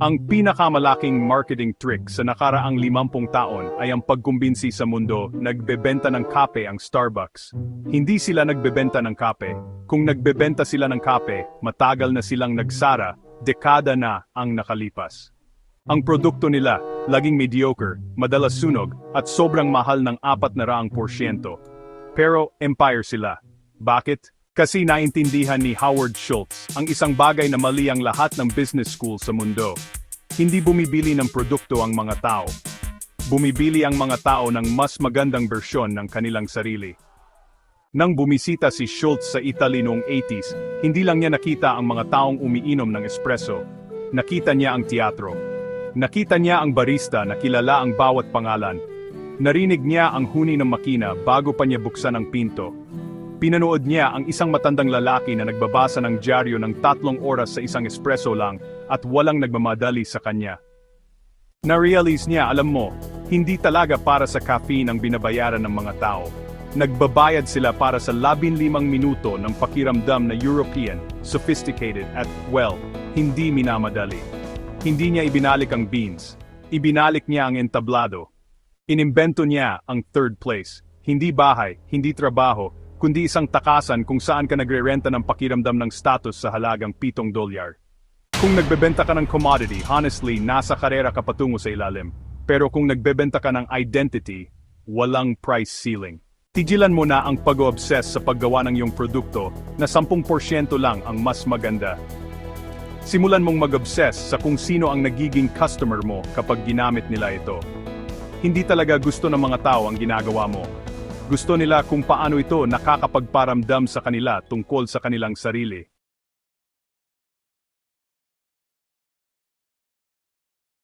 Ang pinakamalaking marketing trick sa nakaraang 50 taon ay ang pagkumbinsi sa mundo nagbebenta ng kape ang Starbucks. Hindi sila nagbebenta ng kape. Kung nagbebenta sila ng kape, matagal na silang nagsara, dekada na ang nakalipas. Ang produkto nila, laging mediocre, madalas sunog, at sobrang mahal ng 400%. Pero empire sila. Bakit? Kasi naintindihan ni Howard Schultz ang isang bagay na mali ang lahat ng business school sa mundo. Hindi bumibili ng produkto ang mga tao. Bumibili ang mga tao ng mas magandang bersyon ng kanilang sarili. Nang bumisita si Schultz sa Italy noong 80s, hindi lang niya nakita ang mga taong umiinom ng espresso. Nakita niya ang teatro. Nakita niya ang barista na kilala ang bawat pangalan. Narinig niya ang huni ng makina bago pa niya buksan ang pinto. Pinanood niya ang isang matandang lalaki na nagbabasa ng dyaryo ng 3 oras sa isang espresso lang at walang nagmamadali sa kanya. Na-realize niya, alam mo, hindi talaga para sa caffeine ang binabayaran ng mga tao. Nagbabayad sila para sa 15 minuto ng pakiramdam na European, sophisticated at, well, hindi minamadali. Hindi niya ibinalik ang beans. Ibinalik niya ang entablado. Inimbento niya ang third place. Hindi bahay, hindi trabaho, kundi isang takasan kung saan ka nagre-renta ng pakiramdam ng status sa halagang $7. Kung nagbebenta ka ng commodity, honestly, nasa karera ka patungo sa ilalim. Pero kung nagbebenta ka ng identity, walang price ceiling. Tigilan mo na ang pag-obsess sa paggawa ng iyong produkto na 10% lang ang mas maganda. Simulan mong mag-obsess sa kung sino ang nagiging customer mo kapag ginamit nila ito. Hindi talaga gusto ng mga tao ang ginagawa mo. Gusto nila kung paano ito nakakapagparamdam sa kanila tungkol sa kanilang sarili.